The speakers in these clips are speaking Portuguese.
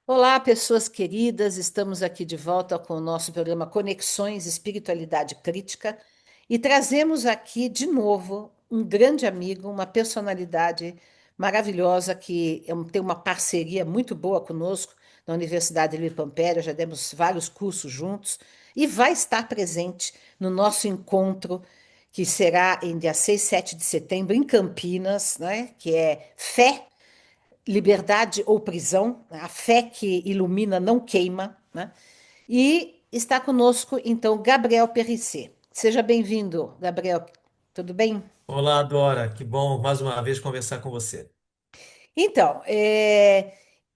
Olá, pessoas queridas, estamos aqui de volta com o nosso programa Conexões Espiritualidade Crítica e trazemos aqui de novo um grande amigo, uma personalidade maravilhosa que tem uma parceria muito boa conosco na Universidade Livre Pampéria, já demos vários cursos juntos e vai estar presente no nosso encontro que será em dia 6, 7 de setembro em Campinas, né, que é Fé, liberdade ou prisão, né? A fé que ilumina não queima, né? E está conosco, então, Gabriel Perricet. Seja bem-vindo, Gabriel. Tudo bem? Olá, Dora, que bom mais uma vez conversar com você. Então,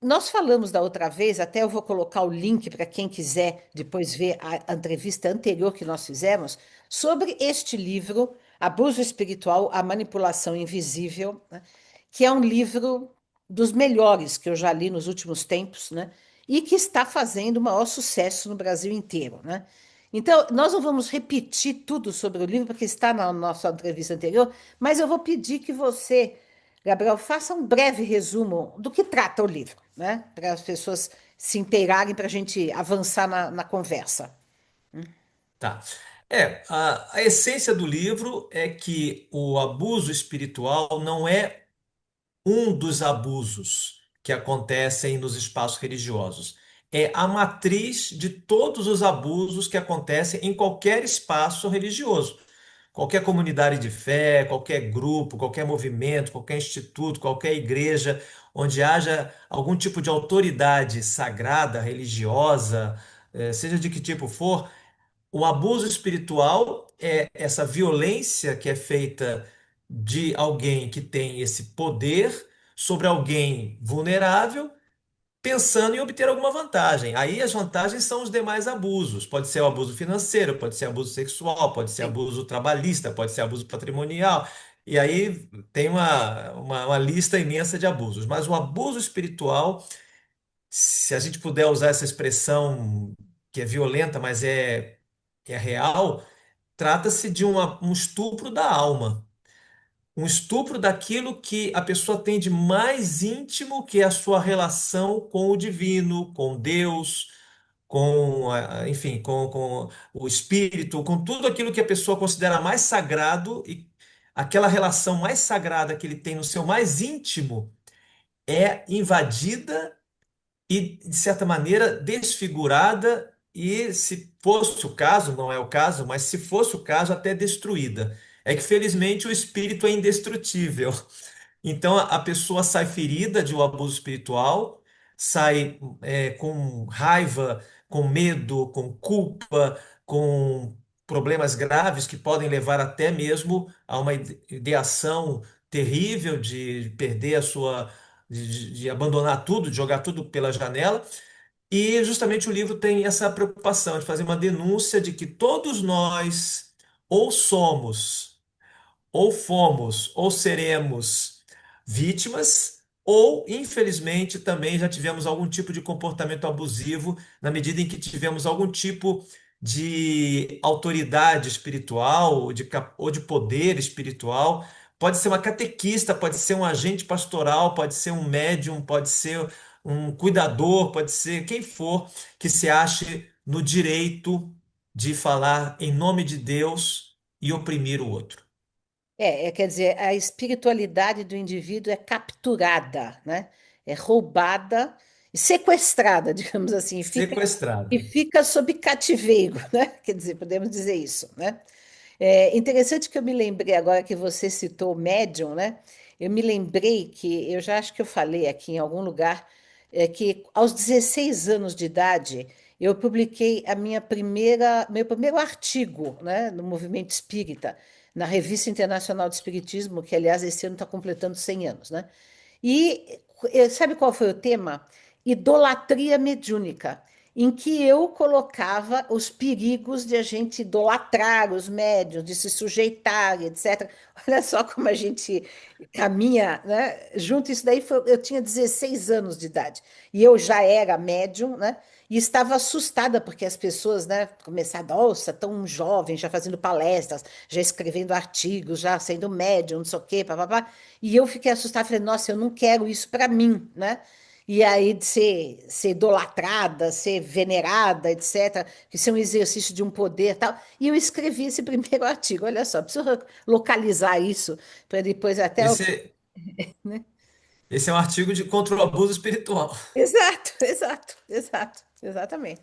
nós falamos da outra vez, até eu vou colocar o link para quem quiser depois ver a entrevista anterior que nós fizemos, sobre este livro, Abuso Espiritual, a Manipulação Invisível, né, que é um livro dos melhores que eu já li nos últimos tempos, né, e que está fazendo o maior sucesso no Brasil inteiro, né? Então, nós não vamos repetir tudo sobre o livro, porque está na nossa entrevista anterior, mas eu vou pedir que você, Gabriel, faça um breve resumo do que trata o livro, né? Para as pessoas se inteirarem, para a gente avançar na conversa. Tá. A essência do livro é que o abuso espiritual não é um dos abusos que acontecem nos espaços religiosos. É a matriz de todos os abusos que acontecem em qualquer espaço religioso. Qualquer comunidade de fé, qualquer grupo, qualquer movimento, qualquer instituto, qualquer igreja, onde haja algum tipo de autoridade sagrada, religiosa, seja de que tipo for, o abuso espiritual é essa violência que é feita de alguém que tem esse poder sobre alguém vulnerável, pensando em obter alguma vantagem. Aí as vantagens são os demais abusos. Pode ser o abuso financeiro, pode ser abuso sexual, pode ser Sim. abuso trabalhista, pode ser abuso patrimonial. E aí tem uma lista imensa de abusos. Mas o abuso espiritual, se a gente puder usar essa expressão que é violenta, mas é real, trata-se de um estupro da alma. Um estupro daquilo que a pessoa tem de mais íntimo, que é a sua relação com o divino, com Deus, enfim, com o espírito, com tudo aquilo que a pessoa considera mais sagrado e aquela relação mais sagrada que ele tem no seu mais íntimo é invadida e, de certa maneira, desfigurada e, se fosse o caso, não é o caso, mas se fosse o caso, até destruída. É que, felizmente, o espírito é indestrutível. Então, a pessoa sai ferida de um abuso espiritual, sai com raiva, com medo, com culpa, com problemas graves que podem levar até mesmo a uma ideação terrível de perder a sua, de abandonar tudo, de jogar tudo pela janela. E justamente o livro tem essa preocupação de fazer uma denúncia de que todos nós ou somos ou fomos ou seremos vítimas, ou, infelizmente, também já tivemos algum tipo de comportamento abusivo na medida em que tivemos algum tipo de autoridade espiritual ou de poder espiritual. Pode ser uma catequista, pode ser um agente pastoral, pode ser um médium, pode ser um cuidador, pode ser quem for que se ache no direito de falar em nome de Deus e oprimir o outro. Quer dizer, a espiritualidade do indivíduo é capturada, né? É roubada e sequestrada, digamos assim, e Sequestrada. fica sob cativeiro, né? Quer dizer, podemos dizer isso, né? É interessante que eu me lembrei agora que você citou o médium, né? Eu me lembrei que eu já acho que eu falei aqui em algum lugar que aos 16 anos de idade eu publiquei meu primeiro artigo, né, no movimento espírita, na Revista Internacional de Espiritismo, que aliás esse ano está completando 100 anos, né? E sabe qual foi o tema? Idolatria mediúnica, em que eu colocava os perigos de a gente idolatrar os médiuns, de se sujeitar, etc. Olha só como a gente caminha, né? Junto, isso daí eu tinha 16 anos de idade e eu já era médium, né? E estava assustada porque as pessoas, né, começaram, nossa, tão jovem, já fazendo palestras, já escrevendo artigos, já sendo médium, não sei o quê, papapá. E eu fiquei assustada, falei, nossa, eu não quero isso para mim, né? e aí de ser idolatrada, ser venerada, etc., que isso é um exercício de um poder tal. E eu escrevi esse primeiro artigo, olha só, preciso localizar isso para depois até. Esse, Né? esse é um artigo contra o abuso espiritual. Exato, exato, exato, exatamente.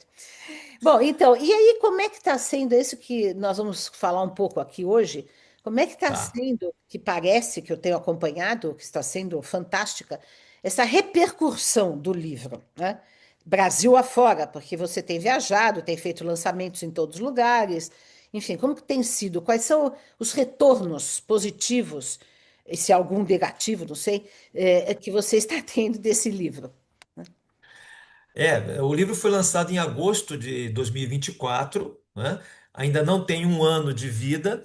Bom, então, e aí como é que está sendo isso que nós vamos falar um pouco aqui hoje? Como é que está Tá. sendo, que parece que eu tenho acompanhado, que está sendo fantástica, essa repercussão do livro, né? Brasil afora, porque você tem viajado, tem feito lançamentos em todos os lugares, enfim, como que tem sido? Quais são os retornos positivos, e se algum negativo, não sei, que você está tendo desse livro? O livro foi lançado em agosto de 2024, né? Ainda não tem um ano de vida.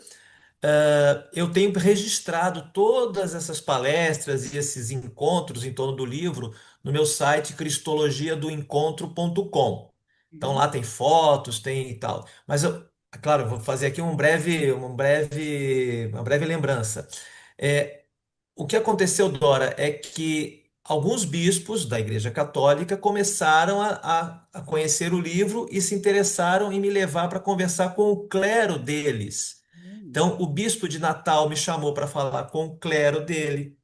Eu tenho registrado todas essas palestras e esses encontros em torno do livro no meu site cristologiadoencontro.com. Então Uhum. lá tem fotos, tem e tal. Mas é claro, eu vou fazer aqui uma breve lembrança. É, o que aconteceu, Dora, é que alguns bispos da Igreja Católica começaram a conhecer o livro e se interessaram em me levar para conversar com o clero deles. Hum. Então, o bispo de Natal me chamou para falar com o clero dele,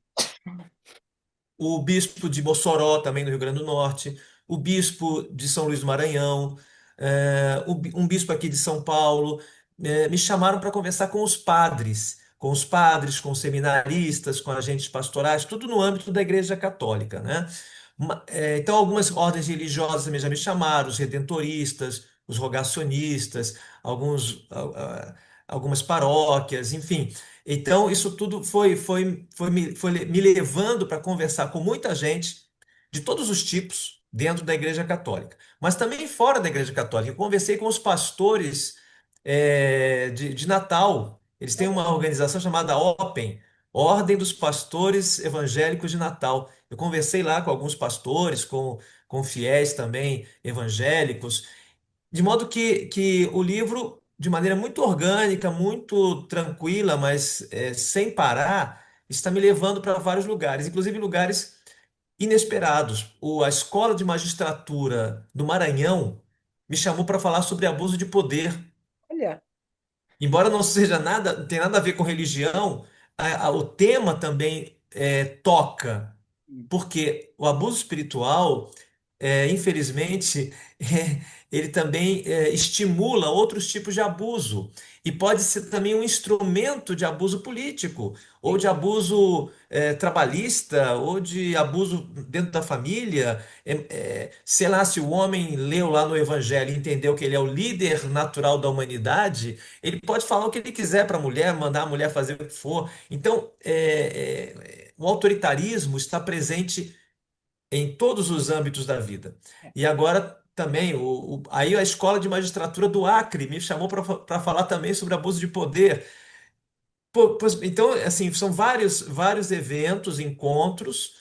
o bispo de Mossoró, também no Rio Grande do Norte, o bispo de São Luís do Maranhão, um bispo aqui de São Paulo, me chamaram para conversar com os seminaristas, com agentes pastorais, tudo no âmbito da Igreja Católica, né? Então, algumas ordens religiosas também já me chamaram, os redentoristas, os rogacionistas, algumas paróquias, enfim. Então, isso tudo foi me levando para conversar com muita gente de todos os tipos dentro da Igreja Católica, mas também fora da Igreja Católica. Eu conversei com os pastores de Natal. Eles têm uma organização chamada OPEN, Ordem dos Pastores Evangélicos de Natal. Eu conversei lá com alguns pastores, com fiéis também evangélicos. De modo que o livro, de maneira muito orgânica, muito tranquila, mas sem parar, está me levando para vários lugares, inclusive lugares inesperados. A Escola de Magistratura do Maranhão me chamou para falar sobre abuso de poder. Olha. Embora não seja nada, não tenha nada a ver com religião, o tema também toca, porque o abuso espiritual infelizmente, ele também estimula outros tipos de abuso e pode ser também um instrumento de abuso político, ou Sim. de abuso trabalhista, ou de abuso dentro da família. Sei lá, se o homem leu lá no Evangelho e entendeu que ele é o líder natural da humanidade, ele pode falar o que ele quiser para a mulher, mandar a mulher fazer o que for. Então, o autoritarismo está presente em todos os âmbitos da vida. E agora também, aí a Escola de Magistratura do Acre me chamou para falar também sobre abuso de poder. Então, assim, são vários eventos, encontros,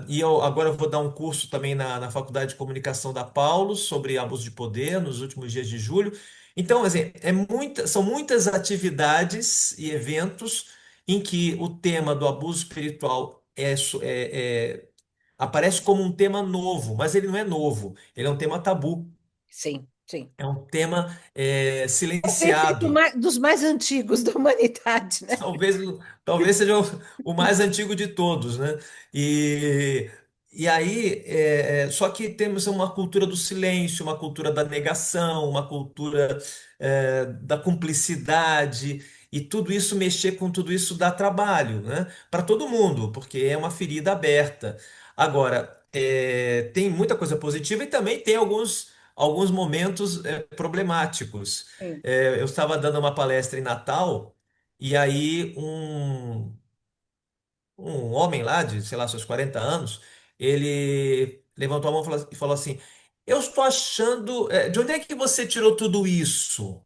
e eu agora vou dar um curso também na Faculdade de Comunicação da Paulo sobre abuso de poder nos últimos dias de julho. Então, assim, são muitas atividades e eventos em que o tema do abuso espiritual aparece como um tema novo, mas ele não é novo, ele é um tema tabu, Sim, sim. é um tema Talvez seja silenciado. dos mais antigos da humanidade, né? Talvez, talvez seja o mais antigo de todos, né? E, e aí, só que temos uma cultura do silêncio, uma cultura da negação, uma cultura da cumplicidade, e tudo isso, mexer com tudo isso dá trabalho, né? Para todo mundo, porque é uma ferida aberta. Agora, tem muita coisa positiva e também tem alguns momentos problemáticos. Sim. Eu estava dando uma palestra em Natal. E aí um homem lá de, sei lá, seus 40 anos, ele levantou a mão e falou assim: Eu estou achando. De onde é que você tirou tudo isso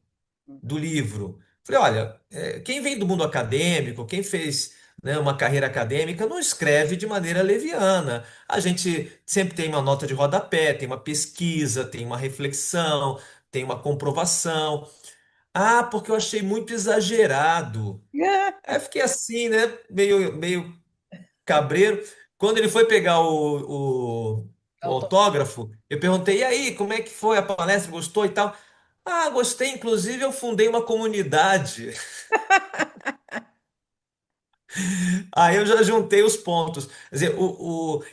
do livro? Falei, olha, quem vem do mundo acadêmico, quem fez, né, uma carreira acadêmica, não escreve de maneira leviana. A gente sempre tem uma nota de rodapé, tem uma pesquisa, tem uma reflexão, tem uma comprovação. Ah, porque eu achei muito exagerado. Aí eu fiquei assim, né? Meio cabreiro. Quando ele foi pegar o Auto- autógrafo, eu perguntei, e aí, como é que foi a palestra? Gostou e tal? Ah, gostei. Inclusive, eu fundei uma comunidade. Aí eu já juntei os pontos. Quer dizer,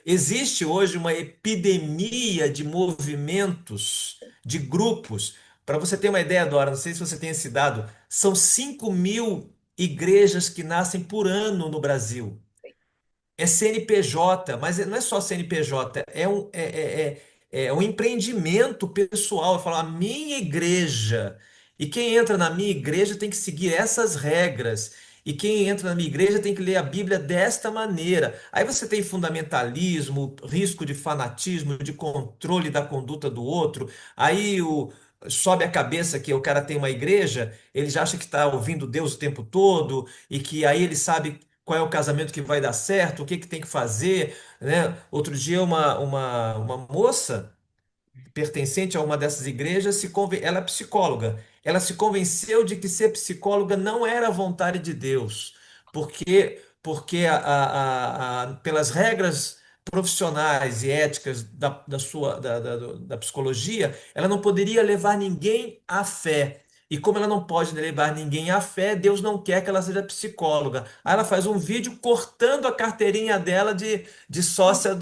existe hoje uma epidemia de movimentos, de grupos. Para você ter uma ideia, Dora, não sei se você tem esse dado, são 5.000 igrejas que nascem por ano no Brasil. É CNPJ, mas não é só CNPJ, é um empreendimento pessoal. Eu falo, a minha igreja. E quem entra na minha igreja tem que seguir essas regras. E quem entra na minha igreja tem que ler a Bíblia desta maneira. Aí você tem fundamentalismo, risco de fanatismo, de controle da conduta do outro. Aí sobe a cabeça que o cara tem uma igreja, ele já acha que está ouvindo Deus o tempo todo e que aí ele sabe qual é o casamento que vai dar certo, o que que tem que fazer, né? Outro dia uma moça pertencente a uma dessas igrejas, ela é psicóloga. Ela se convenceu de que ser psicóloga não era a vontade de Deus, porque pelas regras profissionais e éticas da psicologia, ela não poderia levar ninguém à fé. E como ela não pode levar ninguém à fé, Deus não quer que ela seja psicóloga. Aí ela faz um vídeo cortando a carteirinha dela de sócia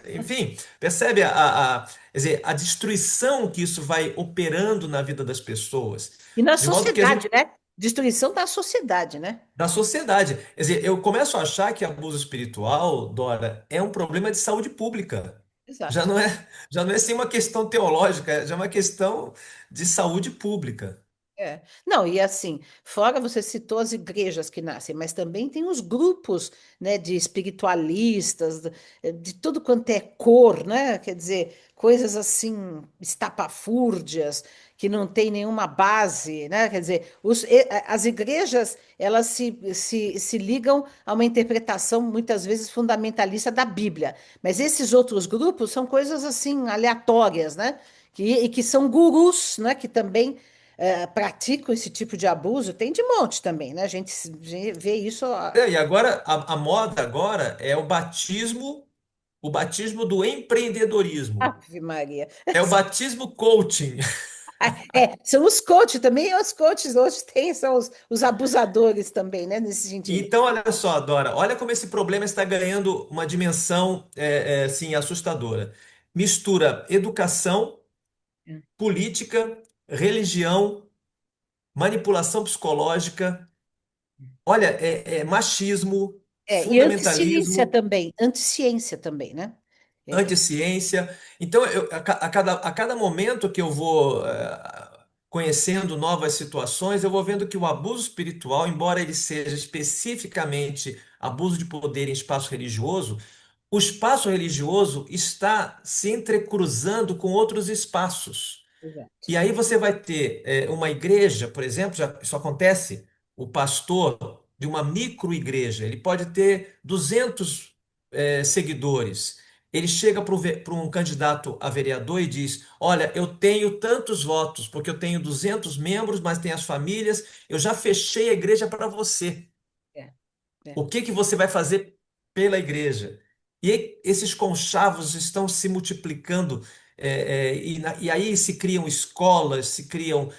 enfim, percebe quer dizer, a destruição que isso vai operando na vida das pessoas? E na De modo que a gente, sociedade, né? Destruição da sociedade, né? da sociedade. Quer dizer, eu começo a achar que abuso espiritual, Dora, é um problema de saúde pública. Já Exato. não é, já não é assim uma questão teológica, já é uma questão de saúde pública. É. Não, e assim, fora você citou as igrejas que nascem, mas também tem os grupos, né, de espiritualistas, de tudo quanto é cor, né? Quer dizer, coisas assim, estapafúrdias, que não tem nenhuma base, né? Quer dizer, as igrejas, elas se ligam a uma interpretação, muitas vezes, fundamentalista da Bíblia, mas esses outros grupos são coisas assim, aleatórias, né? E que são gurus, né? Que também praticam esse tipo de abuso, tem de monte também, né? A gente vê isso. E agora, a moda agora é o batismo do empreendedorismo. Ave Maria. É o batismo coaching. São os coaches também, os coaches hoje tem, são os abusadores também, né? Nesse sentido. Então, olha só, Dora, olha como esse problema está ganhando uma dimensão assim, assustadora. Mistura educação, política, religião, manipulação psicológica, olha, machismo, E anticiência fundamentalismo, também, anticiência também, né? É, anticiência. Então, a cada momento que eu vou conhecendo novas situações, eu vou vendo que o abuso espiritual, embora ele seja especificamente abuso de poder em espaço religioso, o espaço religioso está se entrecruzando com outros espaços. exato. E aí você vai ter uma igreja, por exemplo, isso acontece, o pastor de uma microigreja, ele pode ter 200 seguidores. Ele chega para um candidato a vereador e diz: Olha, eu tenho tantos votos, porque eu tenho 200 membros, mas tem as famílias, eu já fechei a igreja para você. É, é. O que que você vai fazer pela igreja? E aí, esses conchavos estão se multiplicando, e aí se criam escolas, se criam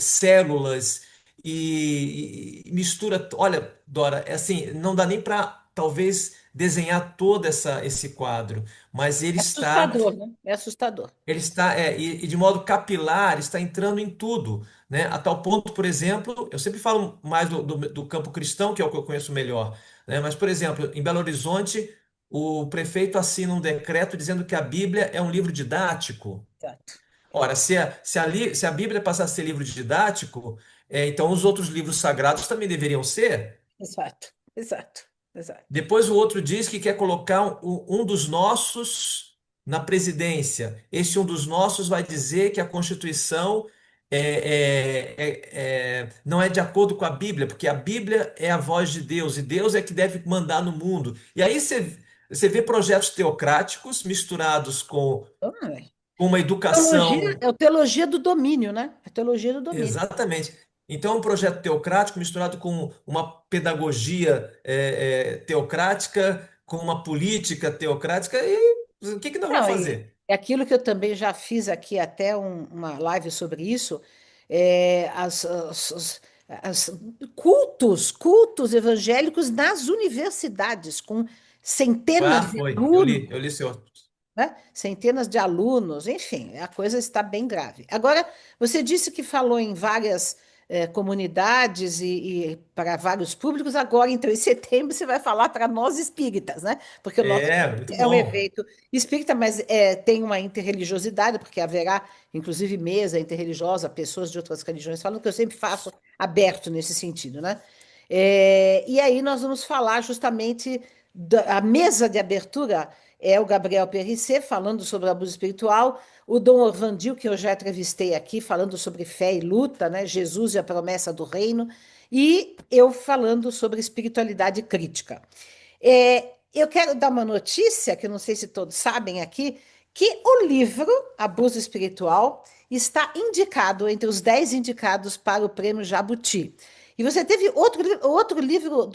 células, e mistura. Olha, Dora, é assim, não dá nem para talvez desenhar todo esse quadro, mas É assustador, né? É assustador. ele está, e de modo capilar, está entrando em tudo, né? A tal ponto, por exemplo, eu sempre falo mais do campo cristão, que é o que eu conheço melhor, né? Mas, por exemplo, em Belo Horizonte, o prefeito assina um decreto dizendo que a Bíblia é um livro didático. Exato. Ora, se a Bíblia passar a ser livro didático, então os outros livros sagrados também deveriam ser. Exato. Exato. Exato. Depois o outro diz que quer colocar um dos nossos na presidência. Esse um dos nossos vai dizer que a Constituição não é de acordo com a Bíblia, porque a Bíblia é a voz de Deus e Deus é que deve mandar no mundo. E aí você vê projetos teocráticos misturados com Ah, uma teologia, educação. é a teologia do domínio, né? A teologia do domínio. Exatamente. Então, é um projeto teocrático misturado com uma pedagogia teocrática, com uma política teocrática, e o que que nós vamos Não, e fazer? é aquilo que eu também já fiz aqui, até uma live sobre isso, as cultos evangélicos nas universidades, com centenas Ah, de foi. alunos, Eu li seu. né? Centenas de alunos, enfim, a coisa está bem grave. Agora, você disse que falou em várias comunidades e para vários públicos, agora, então, em setembro, você vai falar para nós espíritas, né? Porque o nosso É, muito é um bom. evento espírita, mas tem uma interreligiosidade, porque haverá, inclusive, mesa interreligiosa, pessoas de outras religiões falando, que eu sempre faço aberto nesse sentido, né? E aí nós vamos falar justamente da a mesa de abertura é o Gabriel Perricet falando sobre o abuso espiritual, o Dom Orvandil, que eu já entrevistei aqui, falando sobre fé e luta, né? Jesus e a promessa do reino, e eu falando sobre espiritualidade crítica. Eu quero dar uma notícia, que eu não sei se todos sabem aqui, que o livro Abuso Espiritual está indicado entre os 10 indicados para o prêmio Jabuti. E você teve outro livro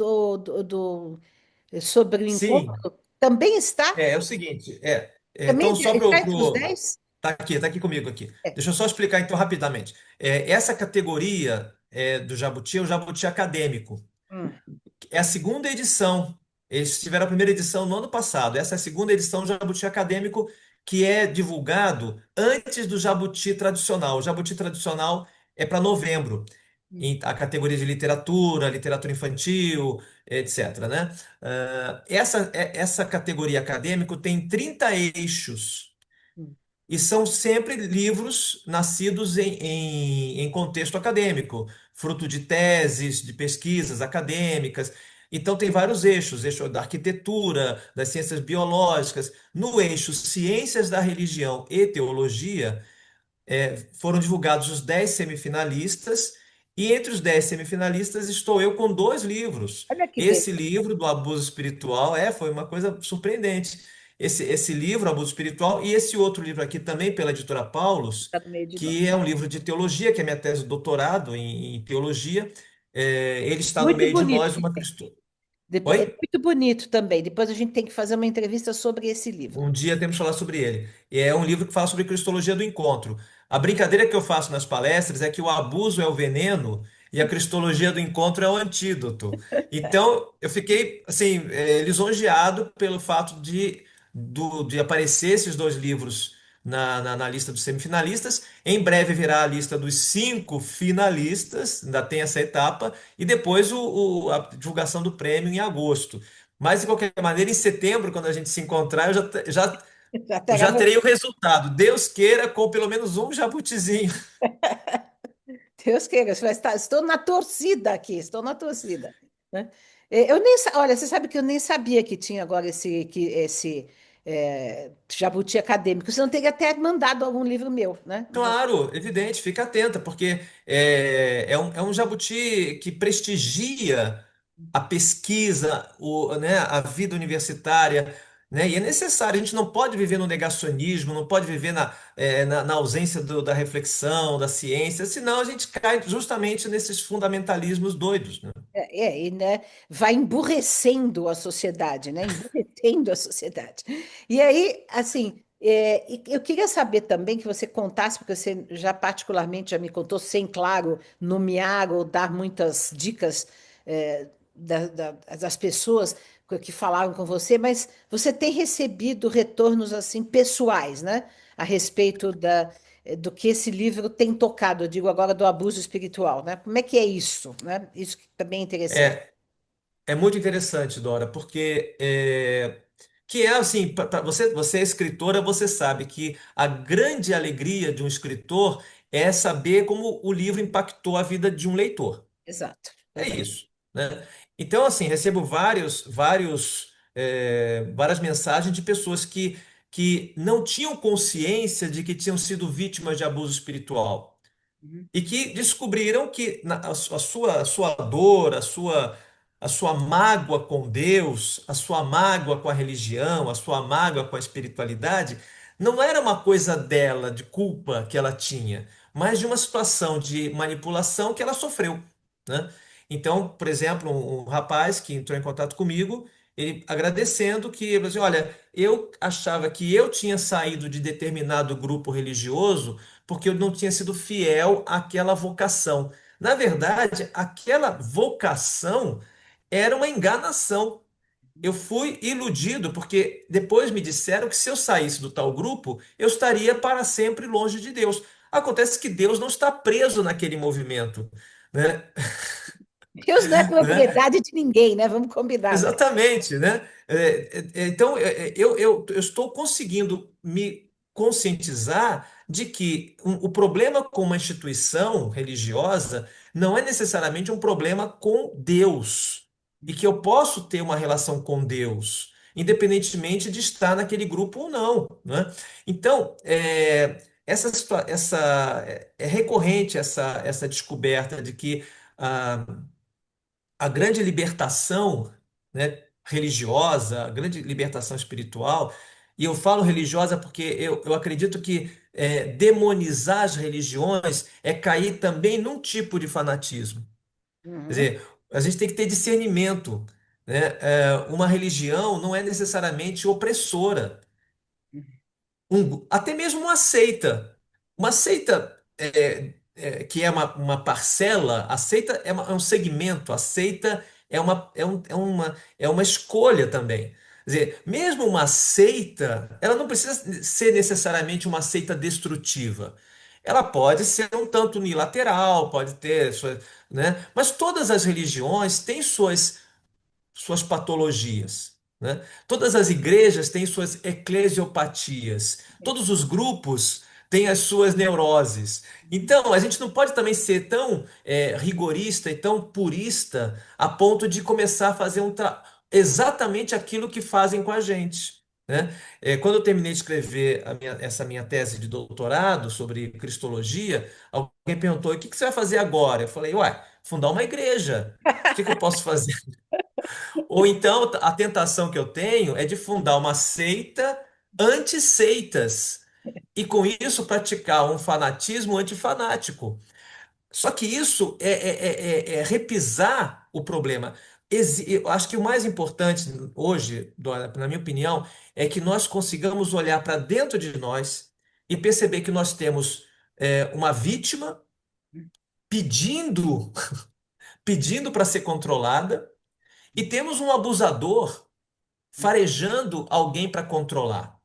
sobre o Sim, encontro, também está? é o seguinte, Também então só para está entre os 10? tá aqui comigo aqui. É. Deixa eu só explicar então rapidamente. Essa categoria do Jabuti é o Jabuti acadêmico. Hum, É a segunda edição. Eles tiveram a primeira edição no ano passado. Essa é a segunda edição do Jabuti Acadêmico, que é divulgado antes do Jabuti tradicional. O Jabuti tradicional é para novembro, hum, em a categoria de literatura, literatura infantil, etc., né? Essa categoria acadêmico tem 30 eixos. hum. E são sempre livros nascidos em contexto acadêmico, fruto de teses, de pesquisas acadêmicas. Então, tem vários eixos: eixo da arquitetura, das ciências biológicas. No eixo ciências da religião e teologia, foram divulgados os 10 semifinalistas, e entre os 10 semifinalistas estou eu com dois livros. Olha que Esse beleza, livro do abuso espiritual foi uma coisa surpreendente. Esse livro, Abuso Espiritual, e esse outro livro aqui também pela editora Paulus, está no meio de que nós. é um livro de teologia, que é minha tese de doutorado em teologia. Ele está no Muito meio de bonito nós, uma também. Cristo. É Oi? muito bonito também. Depois a gente tem que fazer uma entrevista sobre esse livro. Um dia temos que falar sobre ele. E é um livro que fala sobre cristologia do encontro. A brincadeira que eu faço nas palestras é que o abuso é o veneno e a cristologia do encontro é o antídoto. Então, eu fiquei assim, lisonjeado pelo fato de aparecer esses dois livros na lista dos semifinalistas. Em breve virá a lista dos 5 finalistas, ainda tem essa etapa, e depois a divulgação do prêmio em agosto. Mas, de qualquer maneira, em setembro, quando a gente se encontrar, Já eu terá já terei o resultado. Deus queira, com pelo menos um jabutizinho. Deus queira, estou na torcida aqui, estou na torcida, né? Olha, você sabe que eu nem sabia que tinha agora esse jabuti acadêmico, senão teria até mandado algum livro meu, né? Claro, evidente, fica atenta, porque é um jabuti que prestigia a pesquisa, né, a vida universitária, né? E é necessário, a gente não pode viver no negacionismo, não pode viver na ausência da reflexão, da ciência, senão a gente cai justamente nesses fundamentalismos doidos, né? E, né, vai emburrecendo a sociedade, né? Emburrecendo a sociedade. E aí, assim, e eu queria saber também que você contasse, porque você já particularmente já me contou, sem, claro, nomear ou dar muitas dicas das pessoas que falaram com você, mas você tem recebido retornos assim pessoais, né? A respeito do que esse livro tem tocado, eu digo agora do abuso espiritual, né? Como é que é isso, né? Isso que também é interessante. É, é muito interessante, Dora, porque que é assim, você é escritora, você sabe que a grande alegria de um escritor é saber como o livro impactou a vida de um leitor. Exato, É exato. isso, né? Então, assim, recebo várias mensagens de pessoas que não tinham consciência de que tinham sido vítimas de abuso espiritual Uhum. e que descobriram que a sua dor, a sua mágoa com Deus, a sua mágoa com a religião, a sua mágoa com a espiritualidade, não era uma coisa dela, de culpa que ela tinha, mas de uma situação de manipulação que ela sofreu, né? Então, por exemplo, um rapaz que entrou em contato comigo, ele agradecendo que, ele falou assim, olha, eu achava que eu tinha saído de determinado grupo religioso porque eu não tinha sido fiel àquela vocação. Na verdade, aquela vocação era uma enganação. Eu fui iludido porque depois me disseram que se eu saísse do tal grupo, eu estaria para sempre longe de Deus. Acontece que Deus não está preso naquele movimento, né? Deus não é Né? propriedade de ninguém, né? Vamos combinar, né? Exatamente, né? Então, eu estou conseguindo me conscientizar de que o problema com uma instituição religiosa não é necessariamente um problema com Deus, e que eu posso ter uma relação com Deus, independentemente de estar naquele grupo ou não, né? Então, é recorrente essa descoberta de que ah, a grande libertação, né, religiosa, a grande libertação espiritual, e eu falo religiosa porque eu acredito que demonizar as religiões é cair também num tipo de fanatismo. Quer Uhum. dizer, a gente tem que ter discernimento, né? Uma religião não é necessariamente opressora até mesmo uma seita que é uma parcela, a seita é um segmento, a seita é uma escolha também. Quer dizer, mesmo uma seita, ela não precisa ser necessariamente uma seita destrutiva. Ela pode ser um tanto unilateral, pode ter suas, né? Mas todas as religiões têm suas patologias, né? Todas as igrejas têm suas eclesiopatias, todos os grupos têm as suas neuroses. Então, a gente não pode também ser tão rigorista e tão purista a ponto de começar a fazer exatamente aquilo que fazem com a gente. Né? Quando eu terminei de escrever essa minha tese de doutorado sobre cristologia, alguém perguntou: o que você vai fazer agora? Eu falei: ué, fundar uma igreja. O que eu posso fazer? Ou então a tentação que eu tenho é de fundar uma seita anti-seitas e com isso praticar um fanatismo antifanático. Só que isso é repisar o problema. Eu acho que o mais importante hoje, Dora, na minha opinião, é que nós consigamos olhar para dentro de nós e perceber que nós temos uma vítima pedindo, pedindo para ser controlada e temos um abusador farejando alguém para controlar.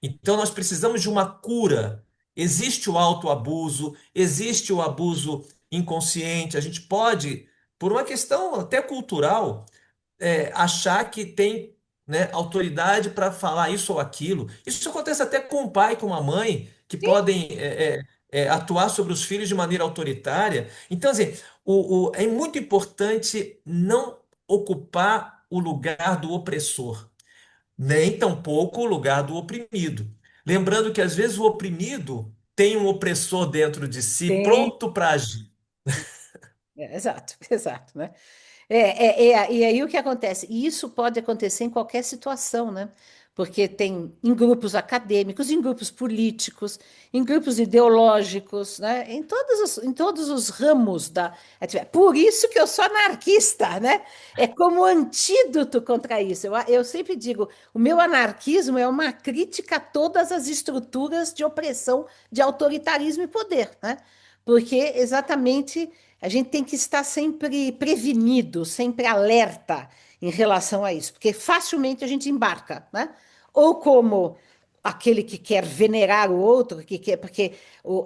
Então nós precisamos de uma cura. Existe o autoabuso, existe o abuso inconsciente. A gente pode, por uma questão até cultural, achar que tem, né, autoridade para falar isso ou aquilo. Isso acontece até com um pai, com uma mãe, que podem atuar sobre os filhos de maneira autoritária. Então, assim, é muito importante não ocupar o lugar do opressor, nem tampouco o lugar do oprimido. Lembrando que às vezes o oprimido tem um opressor dentro de si Sim. pronto para agir. Exato, exato, né? E aí o que acontece? E isso pode acontecer em qualquer situação, né? Porque tem em grupos acadêmicos, em grupos políticos, em grupos ideológicos, né? Em todos os ramos da. Por isso que eu sou anarquista, né? É como antídoto contra isso. Eu sempre digo, o meu anarquismo é uma crítica a todas as estruturas de opressão, de autoritarismo e poder, né? Porque exatamente a gente tem que estar sempre prevenido, sempre alerta em relação a isso, porque facilmente a gente embarca, né? Ou como aquele que quer venerar o outro, que quer, porque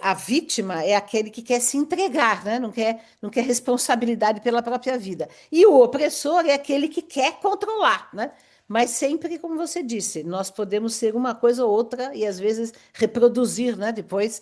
a vítima é aquele que quer se entregar, né? Não quer responsabilidade pela própria vida. E o opressor é aquele que quer controlar, né? Mas sempre, como você disse, nós podemos ser uma coisa ou outra e às vezes reproduzir, né? Depois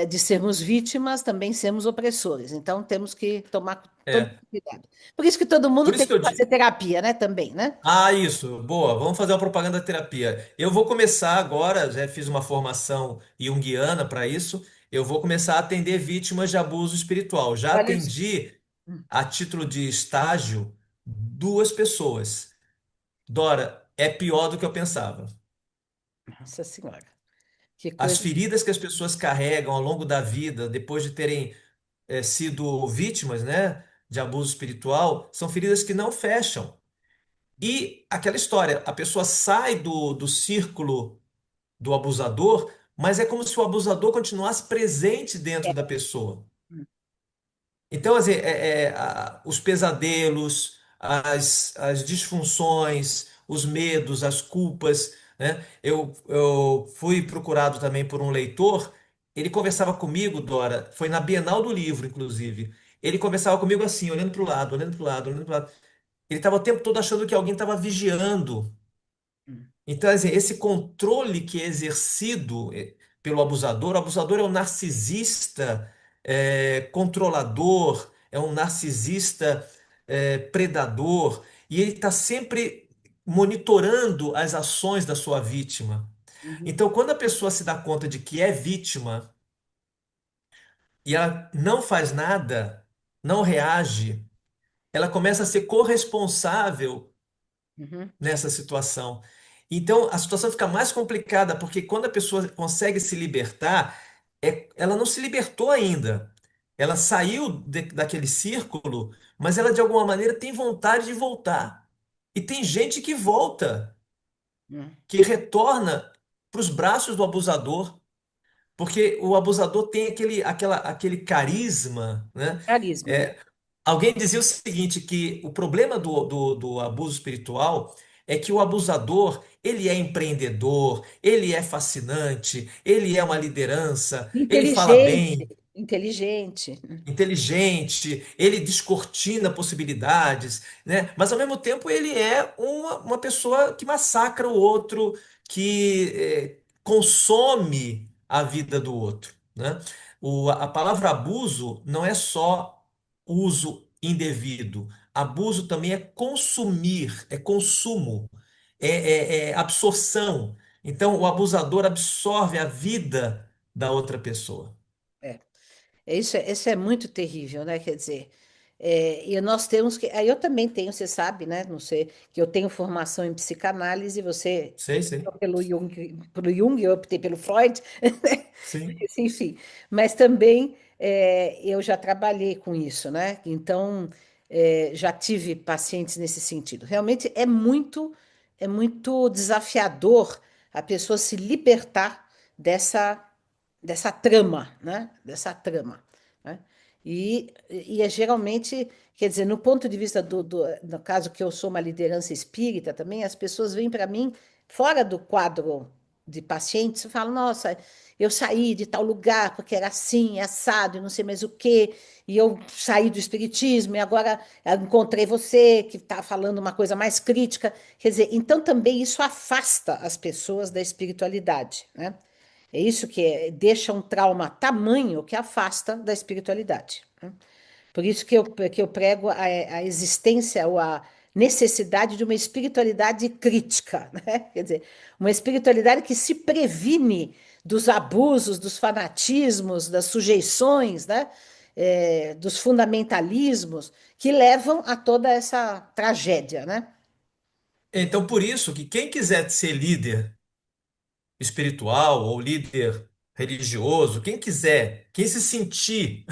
de sermos vítimas, também sermos opressores. Então, temos que tomar todo É. cuidado. Por isso que todo mundo Por tem isso que que eu fazer digo. terapia, né? Também, né? Ah, isso, boa. Vamos fazer uma propaganda da terapia. Eu vou começar agora, já fiz uma formação junguiana para isso. Eu vou começar a atender vítimas de abuso espiritual. Já Olha só. atendi, a título de estágio, duas pessoas. Dora, é pior do que eu pensava. Nossa Senhora. Que As coisa. feridas que as pessoas carregam ao longo da vida, depois de terem sido vítimas, né, de abuso espiritual, são feridas que não fecham. E aquela história, a pessoa sai do círculo do abusador, mas é como se o abusador continuasse presente dentro da pessoa. Hum, Então, assim, os pesadelos, as disfunções, os medos, as culpas, né? Eu fui procurado também por um leitor, ele conversava comigo, Dora, foi na Bienal do Livro, inclusive. Ele conversava comigo assim, olhando para o lado, olhando para o lado, olhando para o lado. Ele estava o tempo todo achando que alguém estava vigiando. hum, Então, assim, esse controle que é exercido pelo abusador, o abusador é um narcisista controlador, é um narcisista predador, e ele está sempre monitorando as ações da sua vítima. uhum, Então, quando a pessoa se dá conta de que é vítima e ela não faz nada, não reage, ela começa a ser corresponsável uhum, nessa situação. Então, a situação fica mais complicada, porque quando a pessoa consegue se libertar, ela não se libertou ainda. Ela saiu daquele círculo, mas ela de alguma maneira tem vontade de voltar. E tem gente que volta, hum. que retorna para os braços do abusador, porque o abusador tem aquele carisma, né? Carisma, né? É, alguém dizia o seguinte, que o problema do abuso espiritual é que o abusador, ele é empreendedor, ele é fascinante, ele é uma liderança, ele fala Inteligente, bem, inteligente. inteligente, ele descortina possibilidades, né? Mas ao mesmo tempo ele é uma pessoa que massacra o outro, que consome a vida do outro, né? A palavra abuso não é só uso indevido. Abuso também é consumir, é consumo, é absorção. Então o abusador absorve a vida da outra pessoa. É. Isso é muito terrível, né? Quer dizer, e nós temos que. Aí eu também tenho, você sabe, né? Não sei, que eu tenho formação em psicanálise, você Sei, optou sei. pelo Jung, eu optei pelo Freud, né? Sim. Mas, enfim. Mas também eu já trabalhei com isso, né? Então já tive pacientes nesse sentido. Realmente é muito desafiador a pessoa se libertar dessa dessa trama, né? Dessa trama, né? E é geralmente, quer dizer, no ponto de vista no caso que eu sou uma liderança espírita também, as pessoas vêm para mim fora do quadro de pacientes e falam, nossa, eu saí de tal lugar porque era assim, assado, e não sei mais o quê, e eu saí do espiritismo e agora eu encontrei você que está falando uma coisa mais crítica. Quer dizer, então também isso afasta as pessoas da espiritualidade, né? É isso deixa um trauma tamanho que afasta da espiritualidade, né? Por isso que eu prego a existência ou a necessidade de uma espiritualidade crítica, né? Quer dizer, uma espiritualidade que se previne dos abusos, dos fanatismos, das sujeições, né? Dos fundamentalismos que levam a toda essa tragédia, né? Então, por isso que quem quiser ser líder espiritual ou líder religioso, quem quiser, quem se sentir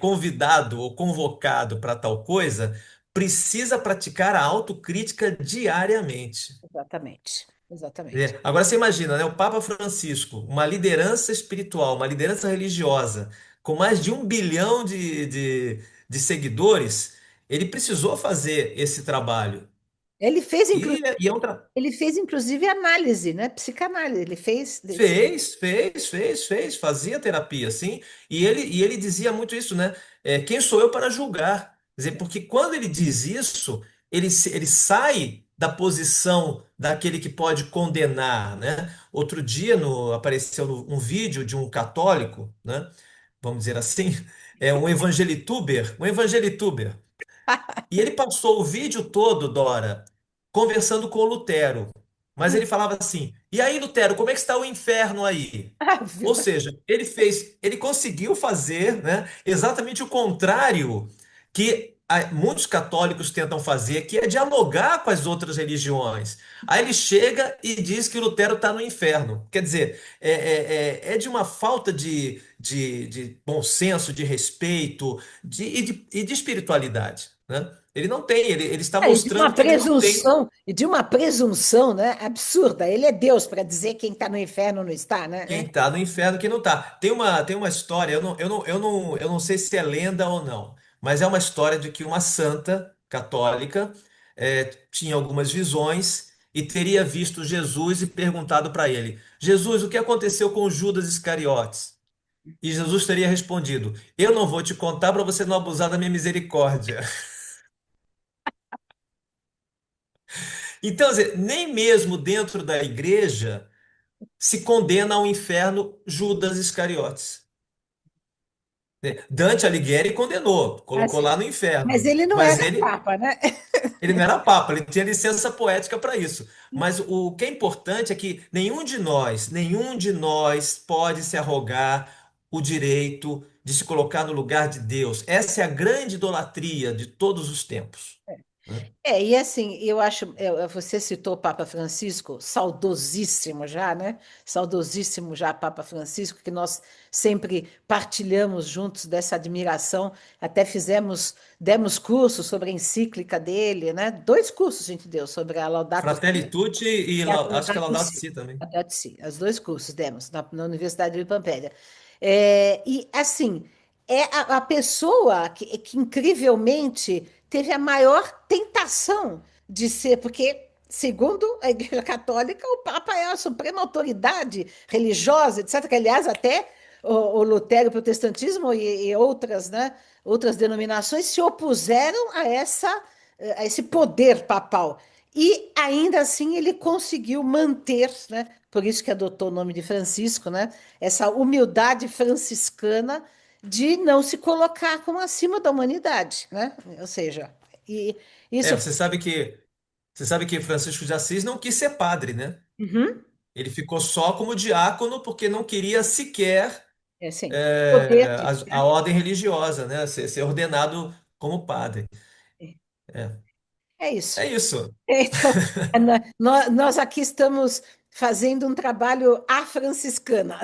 convidado ou convocado para tal coisa, precisa praticar a autocrítica diariamente. Exatamente, exatamente. Agora você imagina, né, o Papa Francisco, uma liderança espiritual, uma liderança religiosa, com mais de 1 bilhão de seguidores, ele precisou fazer esse trabalho. Ele fez, E é um trabalho. Ele fez, inclusive, análise, né? Psicanálise. Ele fez. Fez, fazia terapia, sim, e ele dizia muito isso, né? Quem sou eu para julgar? Quer dizer, porque quando ele diz isso, ele sai da posição daquele que pode condenar, né? Outro dia apareceu um vídeo de um católico, né? Vamos dizer assim, um evangelituber, e ele passou o vídeo todo, Dora, conversando com o Lutero. Mas ele falava assim: "E aí, Lutero, como é que está o inferno aí?" Ou seja, ele conseguiu fazer, né, exatamente o contrário que muitos católicos tentam fazer, que é dialogar com as outras religiões. Aí ele chega e diz que Lutero está no inferno. Quer dizer, é de uma falta de bom senso, de respeito e de espiritualidade, né? Ele não tem, ele está É, mostrando que ele não tem. e de uma presunção, né, absurda. Ele é Deus para dizer quem está no inferno não está, né? Quem está no inferno, quem não está. Tem uma história, eu não sei se é lenda ou não, mas é uma história de que uma santa católica tinha algumas visões e teria visto Jesus e perguntado para ele: Jesus, o que aconteceu com Judas Iscariotes? E Jesus teria respondido: Eu não vou te contar para você não abusar da minha misericórdia. Então, quer dizer, nem mesmo dentro da igreja se condena ao inferno Judas Iscariotes. Dante Alighieri condenou, colocou Assim. lá no Mas inferno, ele não mas era ele, papa, né? ele não era papa, ele tinha licença poética para isso. Mas o que é importante é que nenhum de nós pode se arrogar o direito de se colocar no lugar de Deus. Essa é a grande idolatria de todos os tempos, né? É, e assim, eu acho, você citou o Papa Francisco, saudosíssimo já, né? Saudosíssimo já Papa Francisco, que nós sempre partilhamos juntos dessa admiração, até demos cursos sobre a encíclica dele, né? Dois cursos a gente deu sobre a Laudato Fratelli Si Tutti e e a acho que é Laudato Laudato Si. Si também. Laudato Si, os dois cursos demos na Universidade de Pampélia. E assim, é a pessoa que incrivelmente teve a maior tentação de ser, porque, segundo a Igreja Católica, o Papa é a suprema autoridade religiosa, etc., que, aliás, até o Lutero, o protestantismo e outras, né, outras denominações se opuseram a esse poder papal. E ainda assim ele conseguiu manter, né, por isso que adotou o nome de Francisco, né, essa humildade franciscana de não se colocar como acima da humanidade, né? Ou seja, e É, isso. você sabe que Francisco de Assis não quis ser padre, né? Uhum, Ele ficou só como diácono porque não queria sequer é assim, poder de, a ordem religiosa, né? Ser ordenado como padre. É, é isso. é isso. Então, nós aqui estamos fazendo um trabalho afranciscana.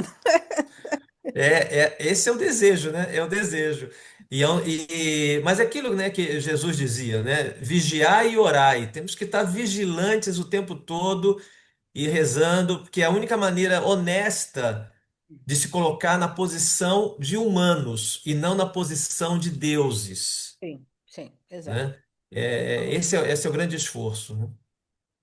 Esse é o desejo, né? É o desejo. Mas é aquilo, né, que Jesus dizia, né? Vigiai e orai. Temos que estar vigilantes o tempo todo e rezando, porque é a única maneira honesta de se colocar na posição de humanos e não na posição de deuses, Sim, sim, exato. né? Esse é o grande esforço, né?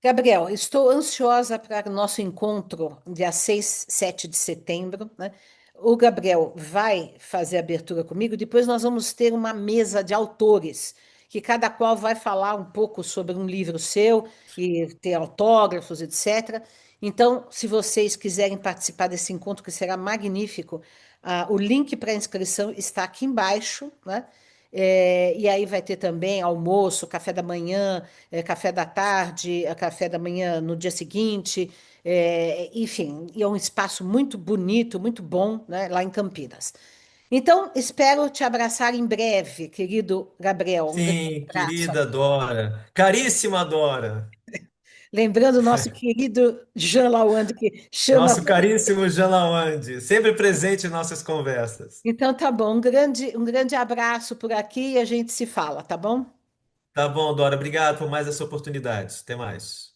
Gabriel, estou ansiosa para o nosso encontro dia 6, 7 de setembro, né? O Gabriel vai fazer a abertura comigo, depois nós vamos ter uma mesa de autores, que cada qual vai falar um pouco sobre um livro seu e ter autógrafos, etc. Então, se vocês quiserem participar desse encontro, que será magnífico, o link para inscrição está aqui embaixo, né? E aí vai ter também almoço, café da manhã, café da tarde, café da manhã no dia seguinte, enfim, e é um espaço muito bonito, muito bom, né, lá em Campinas. Então, espero te abraçar em breve, querido Gabriel. Um grande Sim, abraço. querida Dora, caríssima Dora, Lembrando o nosso querido Jean Lawande, que chama. nosso caríssimo Jean Lawande, sempre presente em nossas conversas. Então, tá bom. Um grande abraço por aqui e a gente se fala, tá bom? Tá bom, Dora, obrigado por mais essa oportunidade. Até mais.